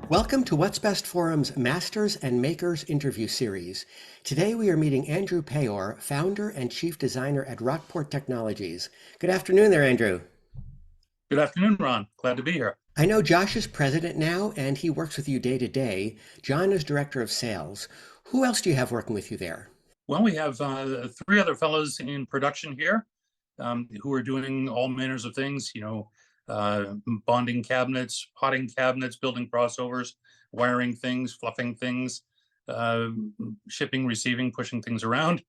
Welcome to What's Best Forum's Masters and Makers interview series. Today we are meeting Andrew Payor, founder and chief designer at Rockport Technologies. Good afternoon there, Andrew. Good afternoon, Ron. Glad to be here. I know Josh is president now and he works with you day to day. John is director of sales. Who else do you have working with you there? Well, we have three other fellows in production here who are doing all manners of things, bonding cabinets, potting cabinets, building crossovers, wiring things, fluffing things, uh, shipping, receiving, pushing things around.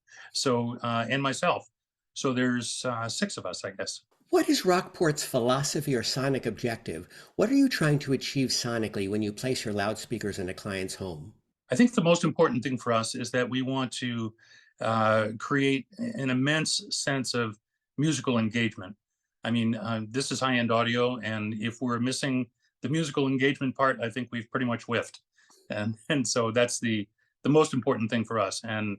And myself. So there's six of us, I guess. What is Rockport's philosophy or sonic objective? What are you trying to achieve sonically when you place your loudspeakers in a client's home? I think the most important thing for us is that we want to create an immense sense of musical engagement. I mean, this is high-end audio, and if we're missing the musical engagement part, I think we've pretty much whiffed. And so that's the most important thing for us. And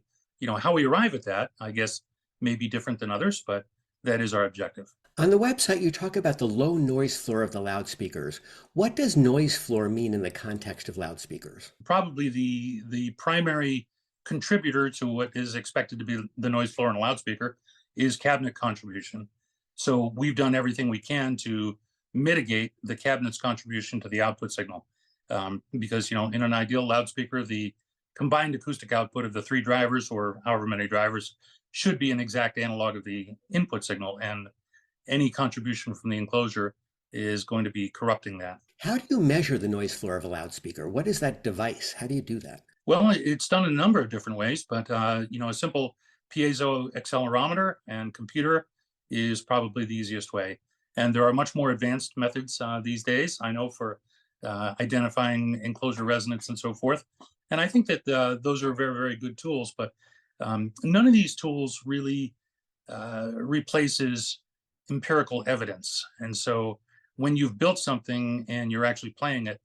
how we arrive at that, I guess, may be different than others, but that is our objective. On the website, you talk about the low noise floor of the loudspeakers. What does noise floor mean in the context of loudspeakers? Probably the primary contributor to what is expected to be the noise floor in a loudspeaker is cabinet contribution. So we've done everything we can to mitigate the cabinet's contribution to the output signal. Because, in an ideal loudspeaker, the combined acoustic output of the three drivers or however many drivers should be an exact analog of the input signal. And any contribution from the enclosure is going to be corrupting that. How do you measure the noise floor of a loudspeaker? What is that device? How do you do that? Well, it's done in a number of different ways, but a simple piezo accelerometer and computer is probably the easiest way. And there are much more advanced methods these days, I know, for identifying enclosure resonance and so forth. And I think that those are very, very good tools, but none of these tools really replaces empirical evidence. And so when you've built something and you're actually playing it,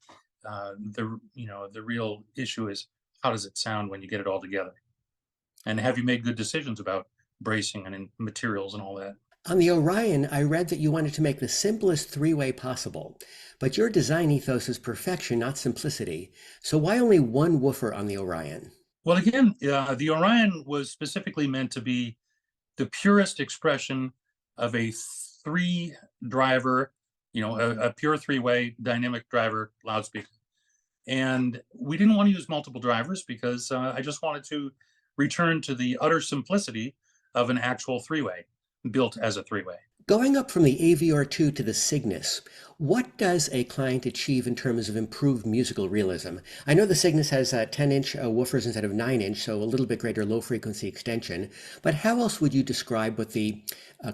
the real issue is, how does it sound when you get it all together? And have you made good decisions about bracing and materials and all that? On the Orion, I read that you wanted to make the simplest three-way possible, but your design ethos is perfection, not simplicity. So why only one woofer on the Orion? Well, again, the Orion was specifically meant to be the purest expression of a three driver, a pure three-way dynamic driver loudspeaker. And we didn't want to use multiple drivers because I just wanted to return to the utter simplicity of an actual three-way built as a three-way. Going up from the AVR2 to the Cygnus, what does a client achieve in terms of improved musical realism? I know the Cygnus has 10-inch woofers instead of 9-inch, so a little bit greater low-frequency extension, but how else would you describe what the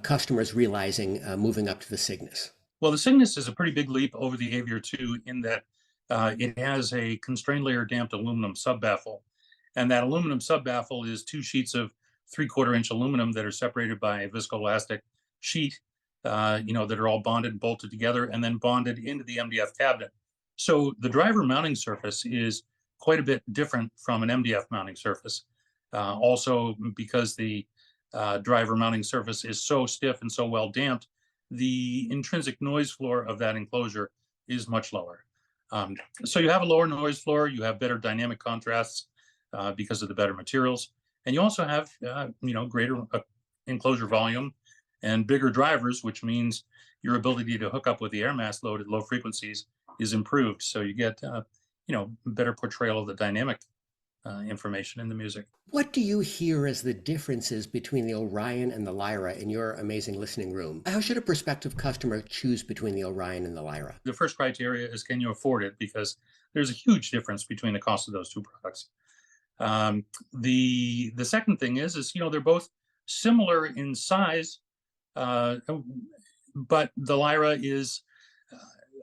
customer is realizing moving up to the Cygnus? Well, the Cygnus is a pretty big leap over the AVR2 in that it has a constrained layer damped aluminum sub-baffle. And that aluminum sub-baffle is two sheets of 3/4-inch aluminum that are separated by a viscoelastic sheet, that are all bonded and bolted together and then bonded into the MDF cabinet. So the driver mounting surface is quite a bit different from an MDF mounting surface. Also, because the driver mounting surface is so stiff and so well damped, the intrinsic noise floor of that enclosure is much lower. So you have a lower noise floor, you have better dynamic contrasts because of the better materials, and you also have greater enclosure volume and bigger drivers, which means your ability to hook up with the air mass load at low frequencies is improved. So you get better portrayal of the dynamic information in the music. What do you hear as the differences between the Orion and the Lyra in your amazing listening room? How should a prospective customer choose between the Orion and the Lyra? The first criteria is, can you afford it? Because there's a huge difference between the cost of those two products. The second thing is they're both similar in size, but the Lyra is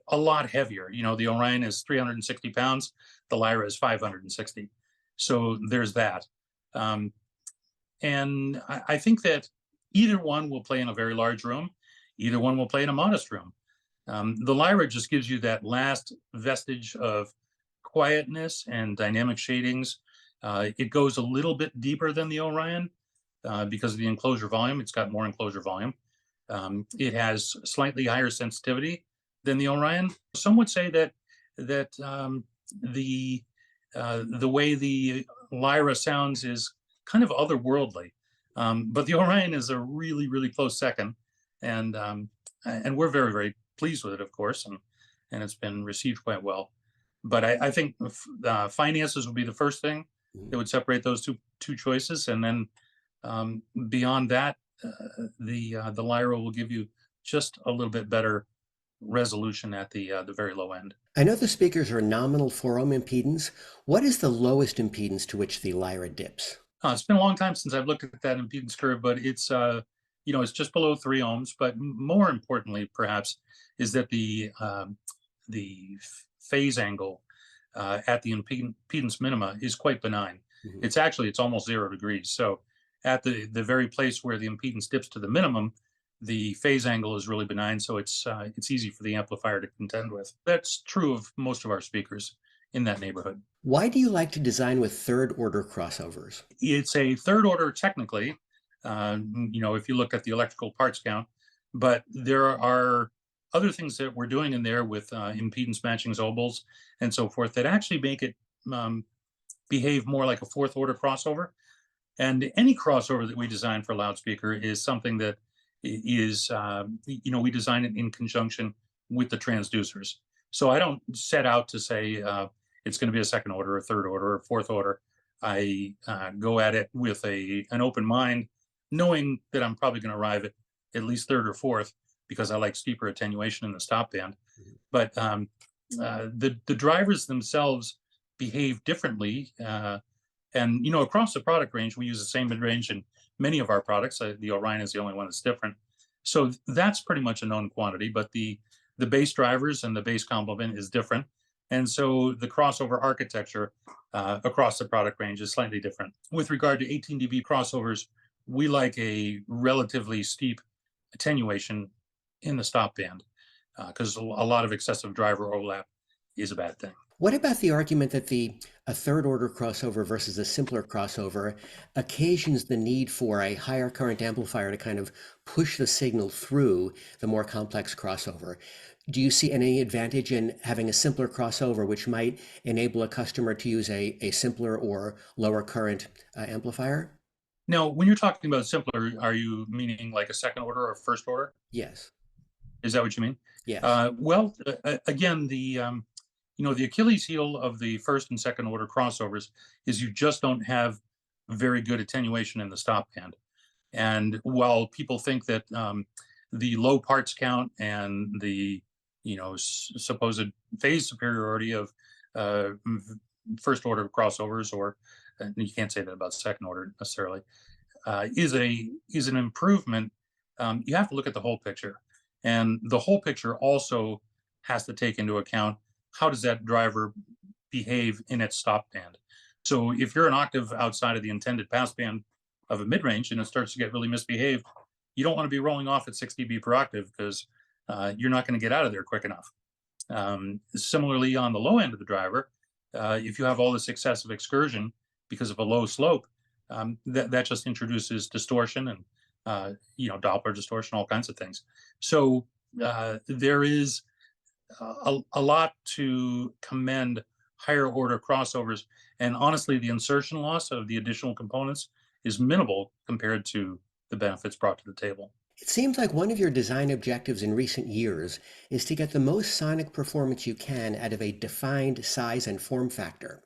a lot heavier. The Orion is 360 pounds, the Lyra is 560. So there's that. And I think that either one will play in a very large room, either one will play in a modest room. The Lyra just gives you that last vestige of quietness and dynamic shadings. It goes a little bit deeper than the Orion because of the enclosure volume. It's got more enclosure volume. It has slightly higher sensitivity than the Orion. Some would say that the way the lyra sounds is kind of otherworldly. But the Orion is a really, really close second, and we're very, very pleased with it, of course, and it's been received quite well. But I think finances would be the first thing that would separate those two choices, and then beyond that, the lyra will give you just a little bit better resolution at the very low end. I know the speakers are nominal 4-ohm impedance. What is the lowest impedance to which the lyra dips? It's been a long time since I've looked at that impedance curve, but it's it's just below 3 ohms. But more importantly, perhaps, is that the phase angle at the impedance minima is quite benign. Mm-hmm. It's almost 0 degrees. So at the very place where the impedance dips to the minimum, the phase angle is really benign, so it's easy for the amplifier to contend with. That's true of most of our speakers in that neighborhood. Why do you like to design with third-order crossovers? It's a third order technically, if you look at the electrical parts count, but there are other things that we're doing in there with impedance matching obols and so forth that actually make it behave more like a fourth order crossover. And any crossover that we design for loudspeaker is something that is, we design it in conjunction with the transducers. So I don't set out to say it's going to be a second order, or third order, or fourth order. I go at it with an open mind, knowing that I'm probably going to arrive at least third or fourth because I like steeper attenuation in the stop band. But the drivers themselves behave differently. And, across the product range, we use the same mid-range in many of our products. The Orion is the only one that's different. So that's pretty much a known quantity, but the bass drivers and the bass complement is different. And so the crossover architecture across the product range is slightly different. With regard to 18 dB crossovers, we like a relatively steep attenuation in the stop band because a lot of excessive driver overlap is a bad thing. What about the argument that a third-order crossover versus a simpler crossover occasions the need for a higher current amplifier to kind of push the signal through the more complex crossover? Do you see any advantage in having a simpler crossover, which might enable a customer to use a simpler or lower current amplifier? Now, when you're talking about simpler, are you meaning like a second order or first order? Yes. Is that what you mean? Yes. Again, the Achilles heel of the first and second order crossovers is you just don't have very good attenuation in the stop band. And while people think that the low parts count and the supposed phase superiority of first order crossovers, or you can't say that about second order necessarily, is an improvement, you have to look at the whole picture. And the whole picture also has to take into account how does that driver behave in its stop band. So if you're an octave outside of the intended passband of a mid-range and it starts to get really misbehaved, you don't want to be rolling off at 6 dB per octave because you're not going to get out of there quick enough. Similarly, on the low end of the driver, if you have all this excessive excursion because of a low slope, that just introduces distortion and Doppler distortion, all kinds of things. So there is a lot to commend higher order crossovers, and honestly, the insertion loss of the additional components is minimal compared to the benefits brought to the table. It seems like one of your design objectives in recent years is to get the most sonic performance you can out of a defined size and form factor.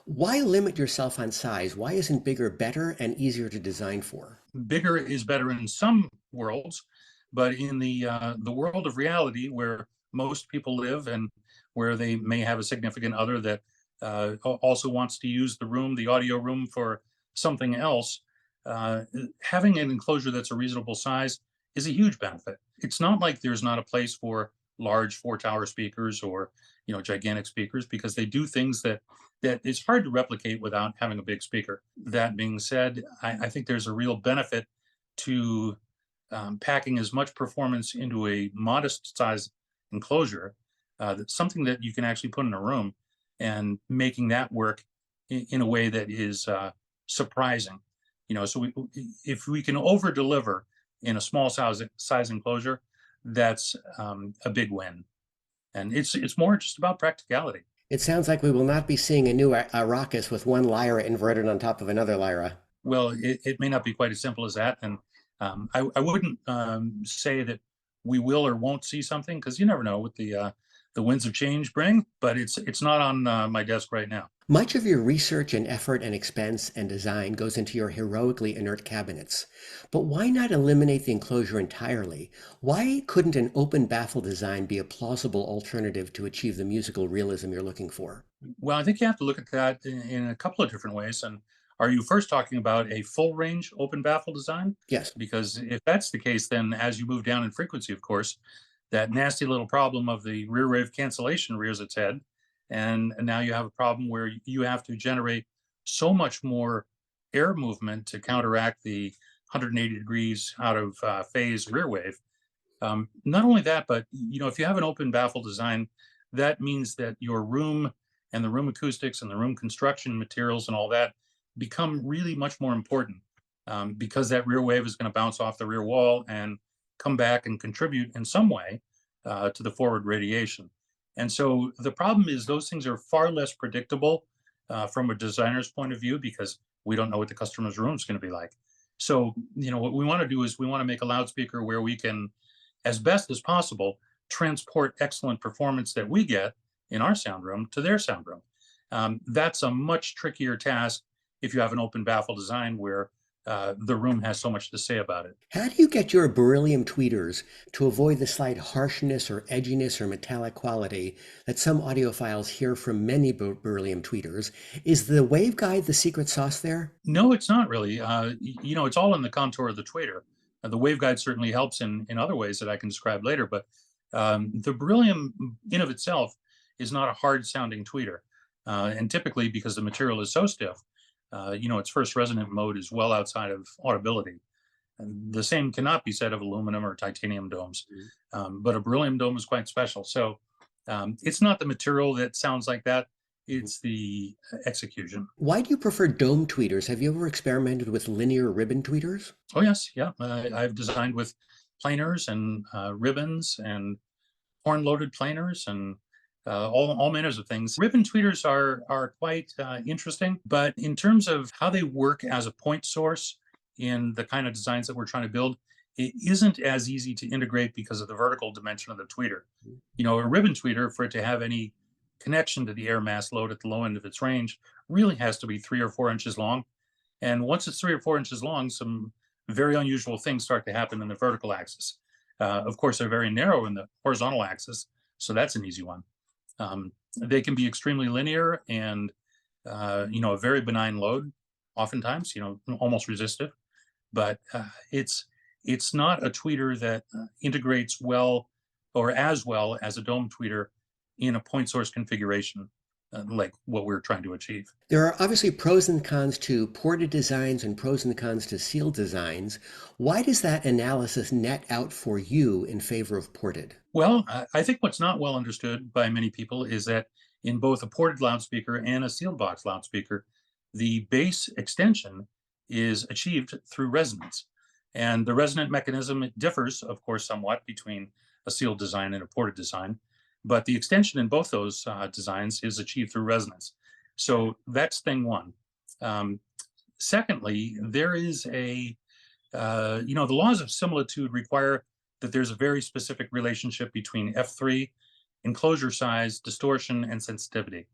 Why limit yourself on size? Why isn't bigger better and easier to design for? Bigger is better in some worlds, but in the world of reality where most people live and where they may have a significant other that also wants to use the audio room for something else, having an enclosure that's a reasonable size is a huge benefit. It's not like there's not a place for large 4-tower speakers or gigantic speakers, because they do things that it's hard to replicate without having a big speaker. That being said, I think there's a real benefit to packing as much performance into a modest size enclosure, that's something that you can actually put in a room, and making that work in a way that is surprising. So if we can over deliver in a small size enclosure, that's a big win. And it's more just about practicality. It sounds like we will not be seeing a new Arrakis with one lyra inverted on top of another lyra. Well, it may not be quite as simple as that. And I wouldn't say that we will or won't see something, because you never know what the winds of change bring, but it's not on my desk right now. Much of your research and effort and expense and design goes into your heroically inert cabinets. But why not eliminate the enclosure entirely? Why couldn't an open baffle design be a plausible alternative to achieve the musical realism you're looking for? Well, I think you have to look at that in a couple of different ways. And are you first talking about a full range open baffle design? Yes. Because if that's the case, then as you move down in frequency, of course, that nasty little problem of the rear wave cancellation rears its head. And now you have a problem where you have to generate so much more air movement to counteract the 180 degrees out of phase rear wave. Not only that, but if you have an open baffle design, that means that your room and the room acoustics and the room construction materials and all that become really much more important, because that rear wave is going to bounce off the rear wall and come back and contribute in some way to the forward radiation. And so the problem is those things are far less predictable from a designer's point of view, because we don't know what the customer's room is going to be like. So, what we want to do is we want to make a loudspeaker where we can, as best as possible, transport excellent performance that we get in our sound room to their sound room. That's a much trickier task if you have an open baffle design where the room has so much to say about it. How do you get your beryllium tweeters to avoid the slight harshness or edginess or metallic quality that some audiophiles hear from many beryllium tweeters? Is the waveguide the secret sauce there? No, it's not really. It's all in the contour of the tweeter. The waveguide certainly helps in other ways that I can describe later, but the beryllium in of itself is not a hard sounding tweeter. And typically, because the material is so stiff, its first resonant mode is well outside of audibility. And the same cannot be said of aluminum or titanium domes, but a beryllium dome is quite special. So it's not the material that sounds like that, it's the execution. Why do you prefer dome tweeters? Have you ever experimented with linear ribbon tweeters? Oh, yes. Yeah. I've designed with planers and ribbons and horn loaded planers and all manners of things. Ribbon tweeters are quite interesting, but in terms of how they work as a point source in the kind of designs that we're trying to build, it isn't as easy to integrate because of the vertical dimension of the tweeter. A ribbon tweeter, for it to have any connection to the air mass load at the low end of its range, really has to be 3 or 4 inches long. And once it's 3 or 4 inches long, some very unusual things start to happen in the vertical axis. Of course, they're very narrow in the horizontal axis, so that's an easy one. They can be extremely linear and, a very benign load, oftentimes, almost resistive. But it's not a tweeter that integrates well or as well as a dome tweeter in a point source configuration, like what we're trying to achieve. There are obviously pros and cons to ported designs and pros and cons to sealed designs. Why does that analysis net out for you in favor of ported? Well, I think what's not well understood by many people is that in both a ported loudspeaker and a sealed box loudspeaker, the bass extension is achieved through resonance. And the resonant mechanism differs, of course, somewhat between a sealed design and a ported design. But the extension in both those designs is achieved through resonance. So that's thing one. Secondly, there is the laws of similitude require that there's a very specific relationship between F3, enclosure size, distortion, and sensitivity.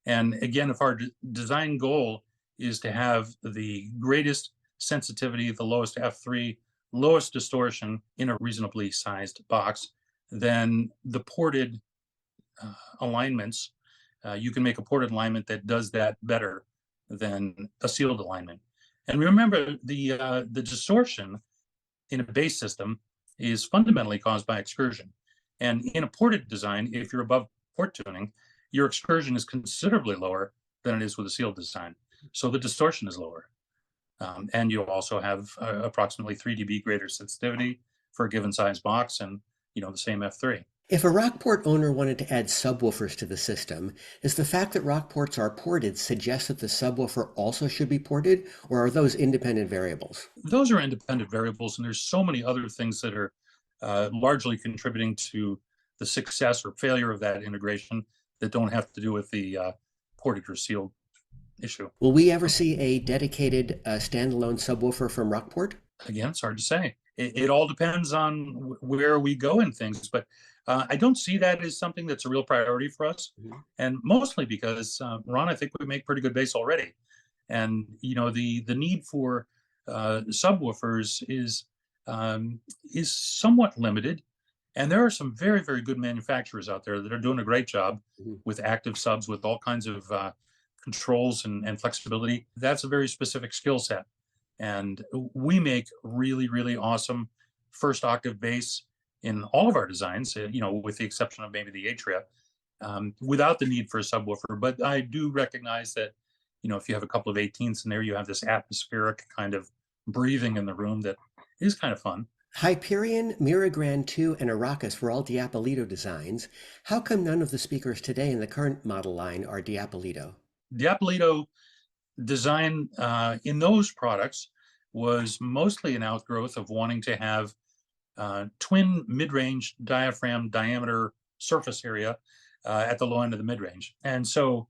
And again, if our design goal is to have the greatest sensitivity, the lowest F3, lowest distortion in a reasonably sized box, then the ported alignments, you can make a ported alignment that does that better than a sealed alignment. And remember, the distortion in a bass system is fundamentally caused by excursion. And in a ported design, if you're above port tuning, your excursion is considerably lower than it is with a sealed design. So the distortion is lower. And you'll also have approximately 3 dB greater sensitivity for a given size box, and the same F3. If a Rockport owner wanted to add subwoofers to the system, does the fact that Rockports are ported suggest that the subwoofer also should be ported, or are those independent variables? Those are independent variables, and there's so many other things that are largely contributing to the success or failure of that integration that don't have to do with the ported or sealed issue. Will we ever see a dedicated standalone subwoofer from Rockport? Again, it's hard to say. It all depends on where we go in things, but I don't see that as something that's a real priority for us, Mhm. and mostly because Ron, I think we make pretty good bass already, and the need for subwoofers is somewhat limited, and there are some very very good manufacturers out there that are doing a great job Mhm. with active subs with all kinds of controls and flexibility. That's a very specific skill set, and we make really really awesome first octave bass in all of our designs, with the exception of maybe the atria, without the need for a subwoofer. But I do recognize that, if you have a couple of 18ths in there, you have this atmospheric kind of breathing in the room that is kind of fun. Hyperion, Miragrand 2, and Arrakis were all Diapolito designs. How come none of the speakers today in the current model line are Diapolito? Diapolito design in those products was mostly an outgrowth of wanting to have twin mid-range diaphragm diameter surface area at the low end of the mid-range. And so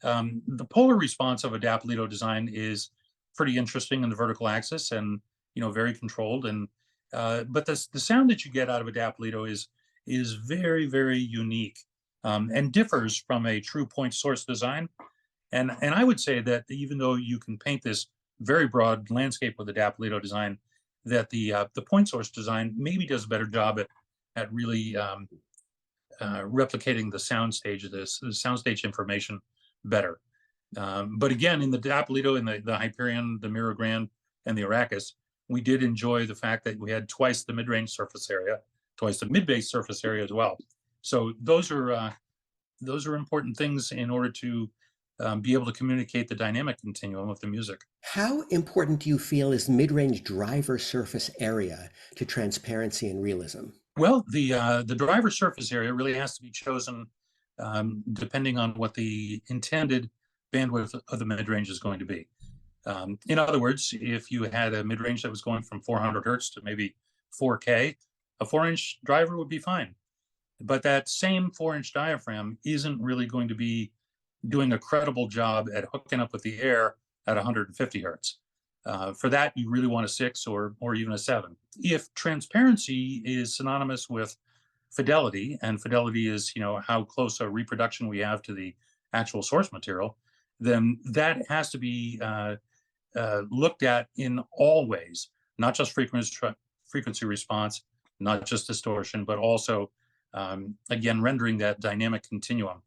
the polar response of a Diapolito design is pretty interesting in the vertical axis, and very controlled. And but the sound that you get out of a Diapolito is very very unique, and differs from a true point source design. And I would say that even though you can paint this very broad landscape with the Diapolito design, that the point source design maybe does a better job at really replicating the soundstage of this, the soundstage information better. But again, in the Diapolito, in the Hyperion, the Miragrand, and the Arrakis, we did enjoy the fact that we had twice the mid-range surface area, twice the mid-bass surface area as well. So those are important things in order to be able to communicate the dynamic continuum of the music. How important do you feel is mid-range driver surface area to transparency and realism? Well, the driver surface area really has to be chosen depending on what the intended bandwidth of the mid range is going to be. In other words, if you had a mid range that was going from 400 hertz to maybe 4K, a 4-inch driver would be fine. But that same 4-inch diaphragm isn't really going to be doing a credible job at hooking up with the air at 150 hertz. For that, you really want a 6 or even a 7. If transparency is synonymous with fidelity, and fidelity is how close a reproduction we have to the actual source material, then that has to be looked at in all ways, not just frequency response, not just distortion, but also again rendering that dynamic continuum.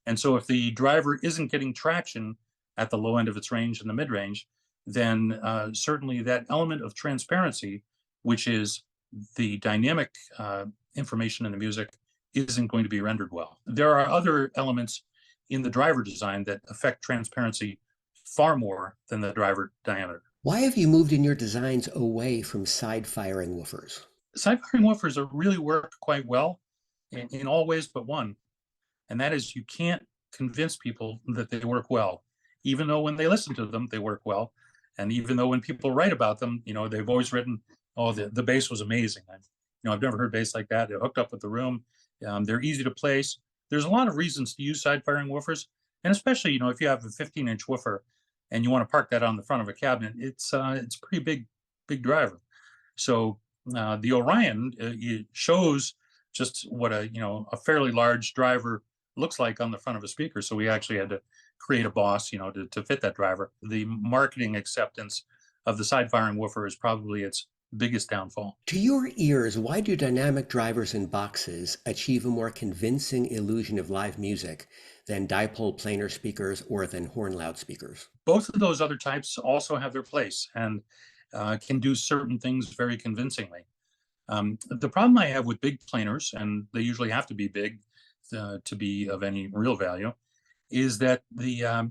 And so if the driver isn't getting traction at the low end of its range and the mid range, then certainly that element of transparency, which is the dynamic information in the music, isn't going to be rendered well. There are other elements in the driver design that affect transparency far more than the driver diameter. Why have you moved in your designs away from side-firing woofers? Side-firing woofers really work quite well in all ways but one, and that is you can't convince people that they work well, even though when they listen to them, they work well. And even though when people write about them, they've always written, oh, the bass was amazing. I've never heard bass like that. It hooked up with the room. They're easy to place. There's a lot of reasons to use side-firing woofers. And especially, if you have a 15-inch woofer and you want to park that on the front of a cabinet, it's pretty big driver. So the Orion it shows just what a fairly large driver looks like on the front of a speaker. So we actually had to create a boss, to fit that driver. The marketing acceptance of the side-firing woofer is probably its biggest downfall. To your ears, why do dynamic drivers in boxes achieve a more convincing illusion of live music than dipole planar speakers or than horn loudspeakers? Both of those other types also have their place and can do certain things very convincingly. The problem I have with big planars, and they usually have to be big to be of any real value, is that the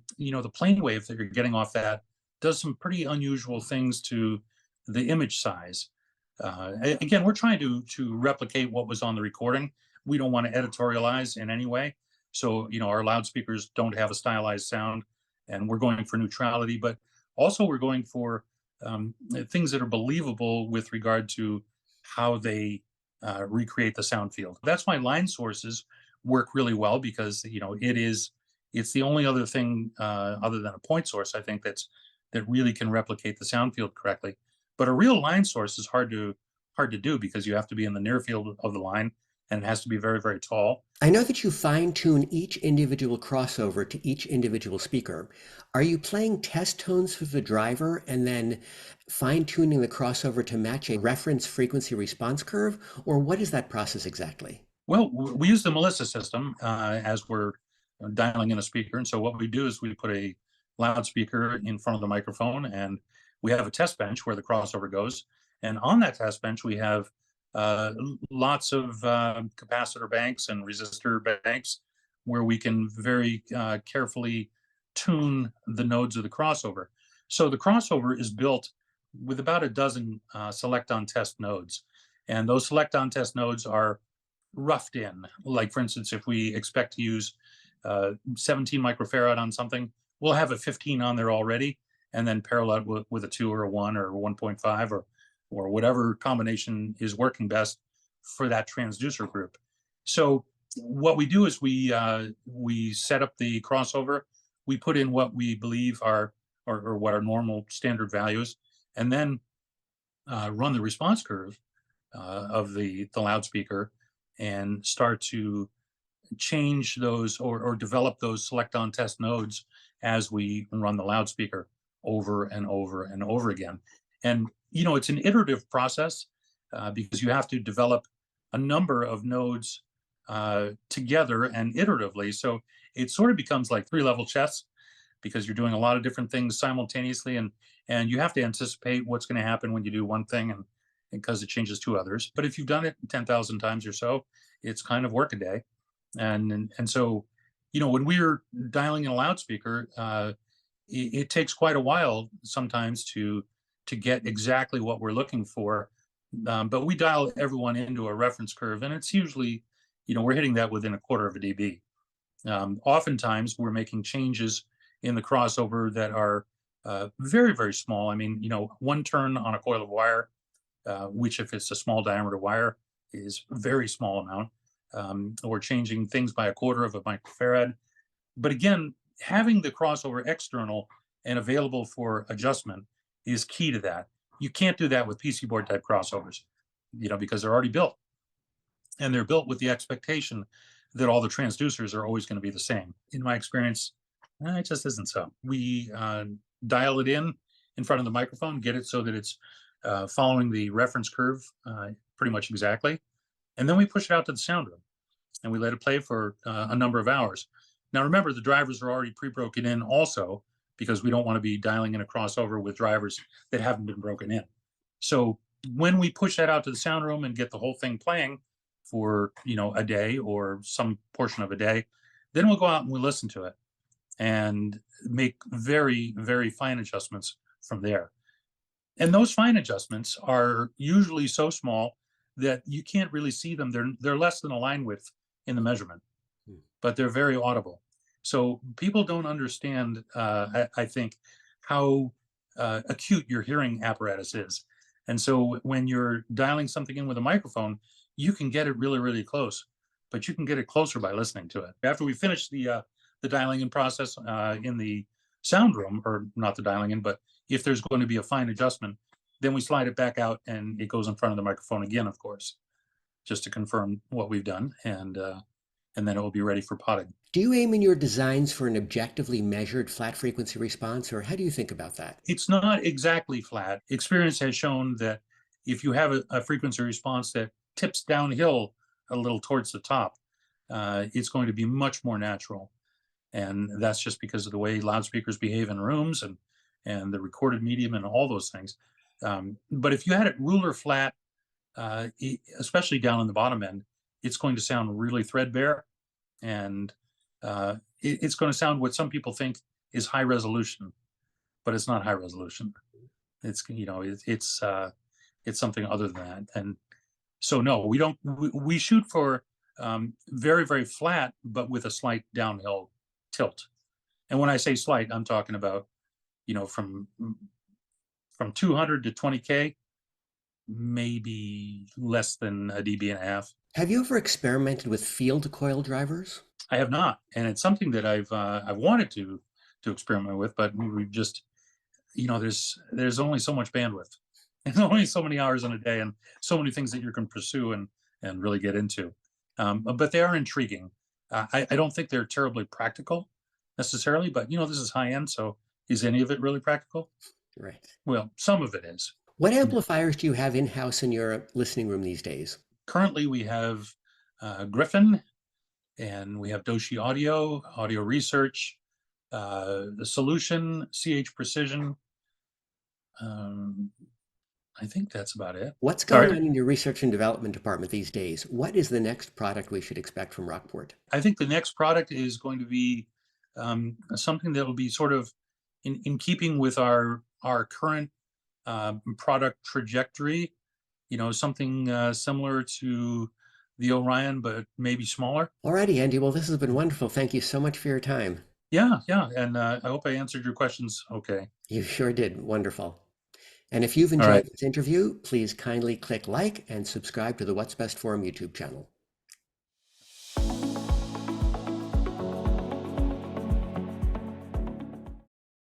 plane wave that you're getting off that does some pretty unusual things to the image size. Again, we're trying to replicate what was on the recording. We don't want to editorialize in any way. So, our loudspeakers don't have a stylized sound, and we're going for neutrality, but also we're going for things that are believable with regard to how they recreate the sound field. That's why line sources work really well because it's the only other thing other than a point source, I think, that really can replicate the sound field correctly. But a real line source is hard to do because you have to be in the near field of the line, and it has to be very, very tall. I know that you fine tune each individual crossover to each individual speaker. Are you playing test tones for the driver and then fine tuning the crossover to match a reference frequency response curve? Or what is that process exactly? Well, we use the Melissa system as we're dialing in a speaker. And so what we do is we put a loudspeaker in front of the microphone, and we have a test bench where the crossover goes. And on that test bench, we have lots of capacitor banks and resistor banks where we can very carefully tune the nodes of the crossover. So the crossover is built with about a dozen select on test nodes. And those select on test nodes are roughed in. Like, for instance, if we expect to use 17 microfarad on something, we'll have a 15 on there already, and then parallel with a 2 or a 1 or 1.5 or whatever combination is working best for that transducer group. So what we do is we set up the crossover, we put in what we believe are or what are normal standard values, and then run the response curve of the loudspeaker and start to change those or develop those select on test nodes as we run the loudspeaker over and over and over again. And it's an iterative process because you have to develop a number of nodes together and iteratively. So it sort of becomes like 3-level chess because you're doing a lot of different things simultaneously, and you have to anticipate what's going to happen when you do one thing and because it changes to others. But if you've done it 10,000 times or so, it's kind of work a day. And so, when we're dialing in a loudspeaker, it takes quite a while sometimes to get exactly what we're looking for. But we dial everyone into a reference curve, and it's usually, we're hitting that within a quarter of a dB. Oftentimes, we're making changes in the crossover that are very, very small. I mean, one turn on a coil of wire, which if it's a small diameter wire, is a very small amount. Or changing things by a quarter of a microfarad. But again, having the crossover external and available for adjustment is key to that. You can't do that with PC board type crossovers, because they're already built. And they're built with the expectation that all the transducers are always going to be the same. In my experience, it just isn't so. We dial it in front of the microphone, get it so that it's following the reference curve pretty much exactly. And then we push it out to the sound room and we let it play for a number of hours. Now, remember, the drivers are already pre-broken in also because we don't want to be dialing in a crossover with drivers that haven't been broken in. So when we push that out to the sound room and get the whole thing playing for, a day or some portion of a day, then we'll go out and we'll listen to it and make very, very fine adjustments from there. And those fine adjustments are usually so small that you can't really see them. They're less than a line width in the measurement, but they're very audible. So people don't understand, I think, how acute your hearing apparatus is. And so when you're dialing something in with a microphone, you can get it really, really close, but you can get it closer by listening to it. After we finish the dialing in process in the sound room, or not the dialing in, but if there's going to be a fine adjustment, then we slide it back out and it goes in front of the microphone again, of course, just to confirm what we've done. And then it will be ready for potting. Do you aim in your designs for an objectively measured flat frequency response, or how do you think about that? It's not exactly flat. Experience has shown that if you have a frequency response that tips downhill a little towards the top, it's going to be much more natural. And that's just because of the way loudspeakers behave in rooms and the recorded medium and all those things. But if you had it ruler flat, especially down in the bottom end, it's going to sound really threadbare, and it's going to sound what some people think is high resolution, but it's not high resolution. It's it's something other than that. And so no, we don't. We shoot for very, very flat, but with a slight downhill tilt. And when I say slight, I'm talking about from 200 to 20K, maybe less than a dB and a half. Have you ever experimented with field coil drivers? I have not, and it's something that I've wanted to experiment with, but we just, there's only so much bandwidth. There's only so many hours in a day, and so many things that you can pursue and really get into. But they are intriguing. I don't think they're terribly practical necessarily, but this is high end, so is any of it really practical? Right. Well, some of it is. What amplifiers do you have in-house in your listening room these days? Currently, we have Griffin, and we have Doshi Audio, Audio Research, the Solution, CH Precision. Um, I think that's about it. What's going Sorry. on in your research and development department these days? What is the next product we should expect from Rockport? I think the next product is going to be something that will be sort of in keeping with our current product trajectory. Something similar to the Orion, but maybe smaller. Alrighty, Andy. Well, this has been wonderful. Thank you so much for your time. Yeah, yeah, and I hope I answered your questions. Okay. You sure did. Wonderful. And if you've All right. enjoyed this interview, please kindly click like and subscribe to the What's Best Forum YouTube channel.